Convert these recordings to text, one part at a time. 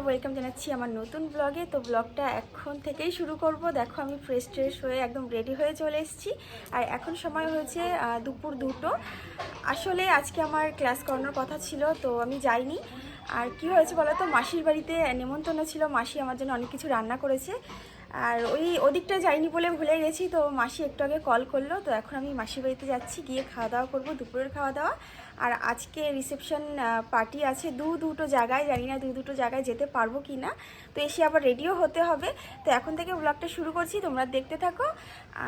Welcome জানাচ্ছি আমার নতুন ব্লগে। তো ব্লগটা এখন থেকেই শুরু করব। দেখো আমি ফ্রেশ হয়ে একদম রেডি হয়ে চলে এসেছি। আর এখন সময় হয়েছে দুপুর 2টো। আসলে আজকে আমার ক্লাস করানোর কথা ছিল, তো আমি যাইনি। আর কি হয়েছে বলো তো, মাসির বাড়িতে নেমন্তন্ন ছিল, মাসি আমার জন্য অনেক কিছু রান্না করেছে। আর ওদিকটা যাইনি বলে ভুলে গেছি। তো মাসি একটু আগে কল করলো, তো এখন আমি মাসির বাড়িতে যাচ্ছি, গিয়ে খাওয়া দাওয়া করবো, দুপুরের খাওয়া দাওয়া। আর আজকে রিসেপশন পার্টি আছে দুটো জায়গায়, জানি না দুটো জায়গায় যেতে পারবো কি না। তো এসে আবার রেডিও হতে হবে। তো এখন থেকে ব্লগটা শুরু করছি, তোমরা দেখতে থাকো।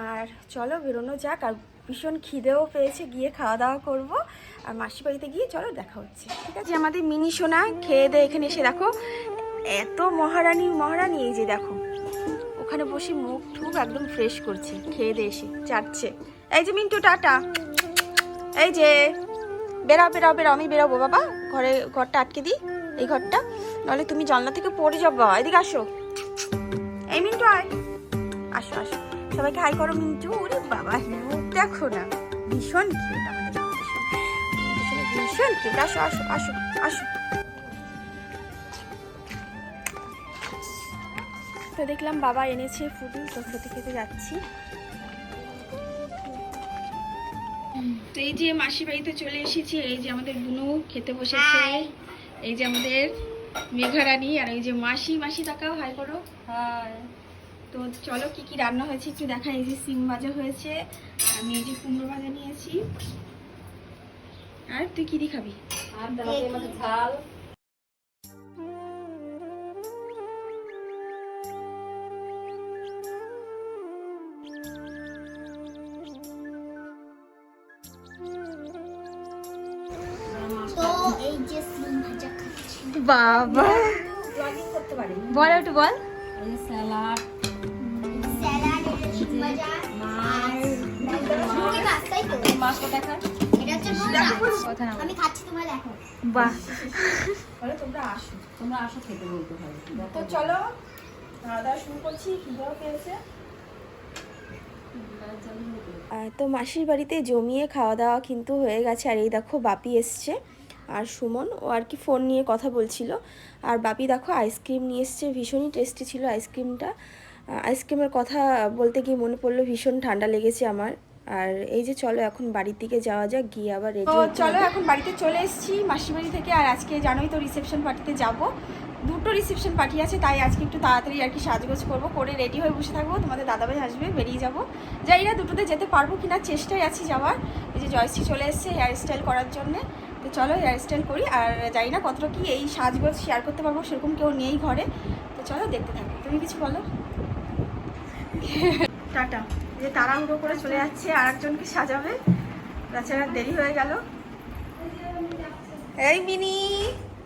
আর চলো বেরোনো যাক। আর ভীষণ খিদেও পেয়েছে, গিয়ে খাওয়া দাওয়া করবো। আর মাসির বাড়িতে গিয়ে চলো দেখা হচ্ছে, ঠিক আছে। আমাদের মিনি সোনা খেয়ে দেয়ে এখানে এসে দেখো এত মহারানী এই যে দেখো ওখানে বসে মুখ ঠুক একদম ফ্রেশ করছে, খেয়ে দিয়ে এসে চাটছে। এই যে মিন্টু টাটা, এই যে বেরাও আমি বেরাবো বাবা। ঘরটা আটকে দিই, এই ঘরটা, নাহলে তুমি জানলা থেকে পড়ে যাবা। এদিকে আসো, এই মিন্টু আয়, আসো সবাইকে হাই করো মিন্টু। ওরে বাবা মুখ দেখো না, ভীষণ কিউট আমাদের, ভীষণ কিউট। আসো। তো দেখলাম বাবা এনেছে ফুডি, তো খেতে যাচ্ছি। তো এই যে মাসির বাড়িতে চলে এসেছি। এই যে আমাদের বুনু খেতে বসেছে, এই যে আমাদের মেঘারানী, আর এই যে মাসি তাকাও, হাই করো। হাই। তো চলো কি রান্না হয়েছে একটু দেখা। এই যে সিম ভাজা হয়েছে, আমি এই যে কুমড়ো ভাজা নিয়েছি। আর তুই কি দিয়ে খাবি? আর ঝাল। বাবা ব্লগিং করতে পারি, বল একটু বল। এই স্যালাড মাছ কোথায় খায়, এটা হচ্ছে কথা না, আমি খাচ্ছি তোমরা দেখো। বাহ, বলো তোমরা আসো খেতে বলতে হবে। তো চলো খাওয়া দাওয়া শুরু করছি, খিদেও পেয়েছে। তো মাসির বাড়িতে জমিয়ে খাওয়া দাওয়া কিন্তু হয়ে গেছে। আর এই দেখো বাপি এসছে, আর সুমন ও আর কি ফোন নিয়ে কথা বলছিল। আর বাপি দেখো আইসক্রিম নিয়ে এসছে, ভীষণই টেস্টি ছিল আইসক্রিমটা। আইসক্রিমের কথা বলতে গিয়ে মনে পড়লো ভীষণ ঠান্ডা লেগেছে আমার। আর এই যে চলো এখন বাড়ির দিকে যাওয়া যাক, গিয়ে আবার রেডি। চলো এখন বাড়িতে চলে এসেছি মাসির বাড়ি থেকে। আর আজকে জানোই তো রিসেপশন পার্টিতে যাব, দুটো রিসেপশন পার্টি আছে, তাই আজকে একটু তাড়াতাড়ি আর কি সাজগোজ করবো, করে রেডি হয়ে বসে থাকবো। তোমাদের দাদাভাই আসবে, বেরিয়ে যাবো। যাই না দুটোতে যেতে পারবো কিনা, চেষ্টায় আছি যাওয়ার। এই যে জয়শ্রী চলে এসছে হেয়ার স্টাইল করার জন্যে। তো চলো হেয়ার স্টাইল করি। আর জানি না কতটা কি এই সাজগোজ শেয়ার করতে পারবো, সেরকম কেউ নেই ঘরে। তো চলো দেখতে থাকো, তুমি কিছু বলো। টাটা। যে তাড়াহুড়ো করে চলে যাচ্ছে, আর একজনকে সাজাবে, তাছাড়া দেরি হয়ে গেল। এই মিনি,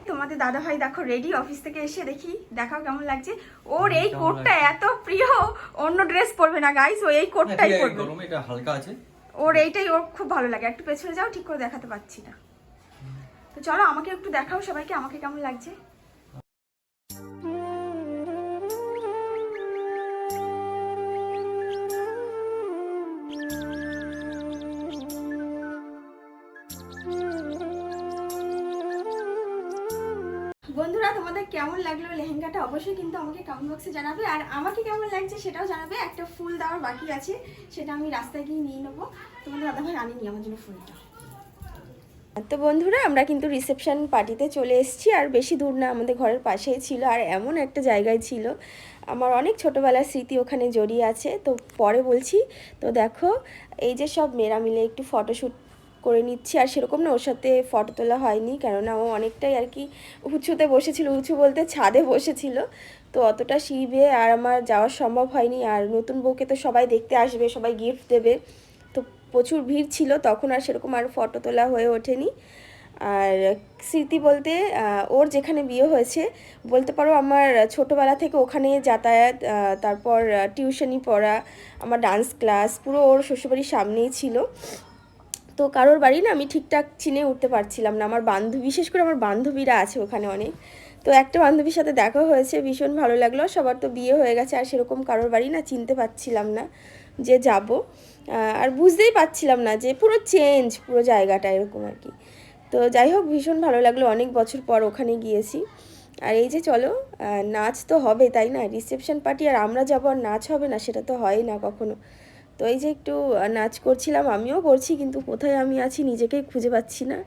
তোমাদের দাদা ভাই দেখো রেডি, অফিস থেকে এসে দেখি, দেখাও কেমন লাগছে। ওর এই কোটটা এত প্রিয়, অন্য ড্রেস পরবে না গাইস, ও এই কোটটাই পরবে। এটা হালকা আছে, ওর এইটাই ওর খুব ভালো লাগে। একটু পেছনে যাও, ঠিক করে দেখাতে পাচ্ছি না। তো চলো আমাকে একটু দেখাও সবাইকে, আমাকে কেমন লাগছে। বন্ধুরা তোমাদের কেমন লাগলো লেহেঙ্গাটা অবশ্যই কিন্তু আমাকে কমেন্ট বক্সে জানাবে। আর আমাকে কেমন লাগছে সেটাও জানাবে। একটা ফুল দেওয়ার বাকি আছে, সেটা আমি রাস্তায় গিয়ে নিয়ে নেবো। তোমাদের দাদাভাই আনিনি আমার জন্য ফুলটা। তো বন্ধুরা আমরা কিন্তু রিসেপশন পার্টিতে চলে এসেছি। আর বেশি দূর না, আমাদের ঘরের পাশেই ছিল। আর এমন একটা জায়গায় ছিল, আমার অনেক ছোটোবেলার স্মৃতি ওখানে জড়িয়ে আছে, তো পরে বলছি। তো দেখো এই যে সব মেয়েরা মিলে একটু ফটোশ্যুট করে নিচ্ছি। আর সেরকম না, ওর সাথে ফটো তোলা হয়নি, কেননা ও অনেকটাই আর কি উঁচুতে বসেছিল, উঁচু বলতে ছাদে বসেছিল। তো অতটা সিঁড়ি বেয়ে আর আমার যাওয়া সম্ভব হয়নি। আর নতুন বউকে তো সবাই দেখতে আসবে, সবাই গিফট দেবে, তো প্রচুর ভিড় ছিল, তখন আর সেরকম আর ফটো তোলা হয়ে ওঠেনি। আর স্মৃতি বলতে ওর যেখানে বিয়ে হয়েছে বলতে পারো, আমার ছোটোবেলা থেকে ওখানে যাতায়াত, তারপর টিউশনি পড়া, আমার ডান্স ক্লাস পুরো ওর শ্বশুরবাড়ির সামনেই ছিল। তো কারোর বাড়ি না আমি ঠিকঠাক চিনে উঠতে পারছিলাম না। আমার বান্ধবী, বিশেষ করে আমার বান্ধবীরা আছে ওখানে অনেক, তো একটা বান্ধবীর সাথে দেখা হয়েছে, ভীষণ ভালো লাগলো। সবার তো বিয়ে হয়ে গেছে, আর সেরকম কারোর বাড়ি না চিনতে পারছিলাম না যে যাব। আর বুঝতেই পারছিলাম না যে পুরো চেঞ্জ পুরো জায়গাটা এরকম আর কি। তো যাই হোক ভীষণ ভালো লাগলো, অনেক বছর পর ওখানে গিয়েছি। আর এই যে চলো, নাচ তো হবে তাই না, রিসেপশন পার্টি আর আমরা যাবো আর নাচ হবে না, সেটা তো হয় না কখনো। তো এই যে একটু নাচ করছিলাম, আমিও করছি, কিন্তু কোথায় আমি আছি নিজেকেই খুঁজে পাচ্ছি না।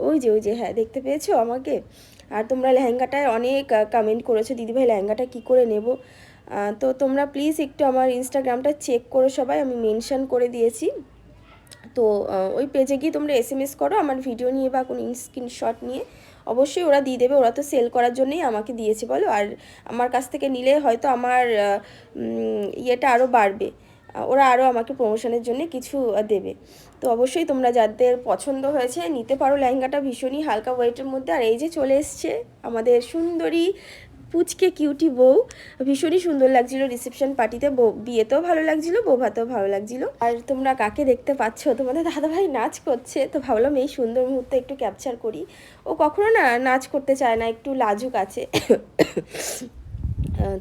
ওই যে হ্যাঁ, দেখতে পেয়েছো আমাকে? আর তোমরা লেহেঙ্গাটায় অনেক কমেন্ট করেছো, দিদিভাই লেহেঙ্গাটা কী করে নেব। তো তোমরা প্লিজ একটু আমার ইনস্টাগ্রামটা চেক করো সবাই, আমি মেনশন করে দিয়েছি। তো ওই পেজে গিয়ে তোমরা এসএমএস করো আমার ভিডিও নিয়ে বা কোনো স্ক্রিনশট নিয়ে, অবশ্যই ওরা দিয়ে দেবে। ওরা তো সেল করার জন্যই আমাকে দিয়েছে বলো, আর আমার কাছ থেকে নিলে হয়তো আমার ইয়েটা আরও বাড়বে, ওরা আরও আমাকে প্রমোশনের জন্য কিছু দেবে। তো অবশ্যই তোমরা যাদের পছন্দ হয়েছে নিতে পারো লেহেঙ্গাটা, ভীষণই হালকা ওয়েটের মধ্যে। আর এই যে চলে এসছে আমাদের সুন্দরী পুচকে কিউটি বউ, ভীষণই সুন্দর লাগছিল রিসেপশন পার্টিতে, বিয়েতেও ভালো লাগছিল, বউ ভাতেও ভালো লাগছিল। আর তোমরা কাকে দেখতে পাচ্ছ, তোমাদের দাদাভাই নাচ করছে, তো ভাবলাম এই সুন্দর মুহূর্তে একটু ক্যাপচার করি। ও কখনো না নাচ করতে চায় না, একটু লাজুক আছে।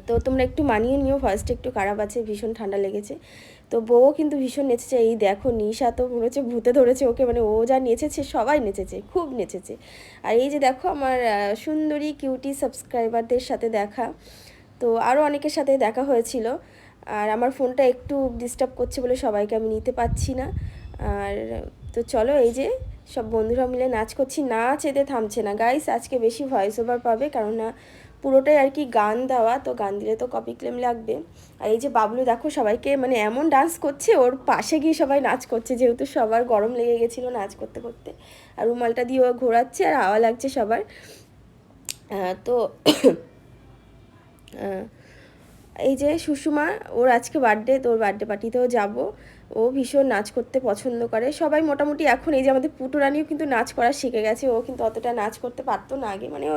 তো তোমরা একটু মানিয়ে নিও, ফার্স্টে একটু খারাপ আছে, ভীষণ ঠান্ডা লেগেছে। তো বউও কিন্তু ভীষণ নেচেছে, এই দেখো নিশা তো মনে হচ্ছে ভূতে ধরেছে ওকে, মানে ও যা নেচেছে সবাই নেচেছে, খুব নেচেছে। আর এই যে দেখো আমার সুন্দরী কিউটি সাবস্ক্রাইবারদের সাথে দেখা, তো আরও অনেকের সাথে দেখা হয়েছিল। আর আমার ফোনটা একটু ডিস্টার্ব করছে বলে সবাইকে আমি নিতে পারছি না। আর তো চলো এই যে সব বন্ধুরা মিলে নাচ করছি, নাচ এতে থামছে না গাইস। আজকে বেশি ভয়েস ওভার পাবে, কারণ না পুরোটাই আর কি গান দেওয়া, তো গান দিলে তো কপি ক্লেম লাগবে। আর এই যে বাবলু দেখো সবাইকে মানে এমন ডান্স করছে, ওর পাশে গিয়ে সবাই নাচ করছে, যেহেতু সবার গরম লেগে গেছিলো নাচ করতে করতে। আর রুমালটা দিয়ে ও ঘোরাচ্ছে আর হাওয়া লাগছে সবার। তো এই যে সুষমা, ওর আজকে বার্থডে, তো ওর বার্থডে পার্টিতেও যাব। ও ভীষণ নাচ করতে পছন্দ করে, সবাই মোটামুটি এখন এই যে আমাদের পুটুরানিও কিন্তু নাচ করা শিখে গেছে। ও কিন্তু অতটা নাচ করতে পারতো না আগে, মানে ও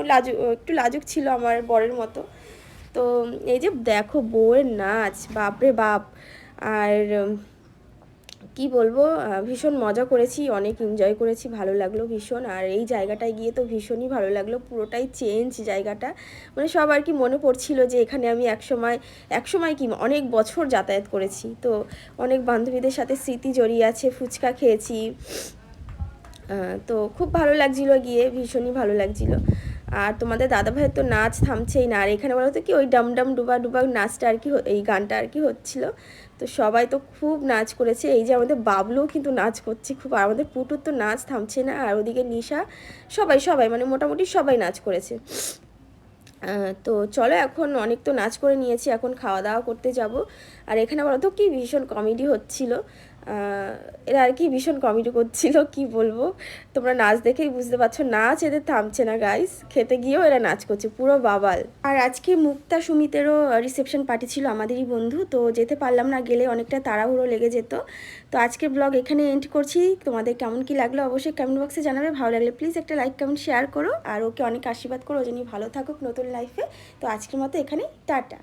একটু লাজুক ছিল আমার বরের মতো। তো এই যে দেখো বউয়ের নাচ, বাপরে বাপ। আর কি বলবো, ভীষণ মজা করেছি, অনেক এনজয় করেছি, ভালো লাগলো ভীষণ। আর এই জায়গাটায় গিয়ে তো ভীষণই ভালো লাগলো, পুরোটাই চেঞ্জ জায়গাটা, মানে সব আর কি মনে পড়ছিল যে এখানে আমি একসময় কি অনেক বছর যাতায়াত করেছি। তো অনেক বান্ধবীদের সাথে স্মৃতি জড়িয়ে আছে, ফুচকা খেয়েছি, তো খুব ভালো লাগছিলো গিয়ে, ভীষণই ভালো লাগছিলো। আর তোমাদের দাদাভাইয়ের তো নাচ থামছেই না। আর এখানে বলো তো কি ওই ডাম ডাম ডুবা ডুবা নাচটা আর কি, এই গানটা আর কি হচ্ছিল। তো সবাই তো খুব নাচ করেছে, এই যে আমাদের বাবলুও কিন্তু নাচ করছে খুব, আর আমাদের পুটুর তো নাচ থামছে না। আর ওদিকে নিশা, সবাই সবাই মানে মোটামুটি সবাই নাচ করেছে। তো চলো এখন অনেক তো নাচ করে নিয়েছি, এখন খাওয়া দাওয়া করতে যাব। আর এখানে বলো তো কি ভীষণ কমেডি হচ্ছিল, এরা আর কি ভীষণ কমেডি করছিল, কি বলবো, তোমরা নাচ দেখেই বুঝতে পারছো, নাচ এদের থামছে না গাইস, খেতে গিয়েও এরা নাচ করছে পুরো বাবাল। আর আজকে মুক্তা সুমিতেরও রিসেপশন পার্টি ছিল, আমাদেরই বন্ধু, তো যেতে পারলাম না, গেলে অনেকটা তাড়াহুড়ো লেগে যেত। তো আজকের ব্লগ এখানে এন্ড করছি, তোমাদের কেমন কি লাগলো অবশ্যই কমেন্ট বক্সে জানাবে, ভালো লাগলে প্লিজ একটা লাইক কমেন্ট শেয়ার করো, আর ওকে অনেক আশীর্বাদ করো, ও যেন ভালো থাকুক নতুন লাইফে। তো আজকের মতো এখানে টাটা।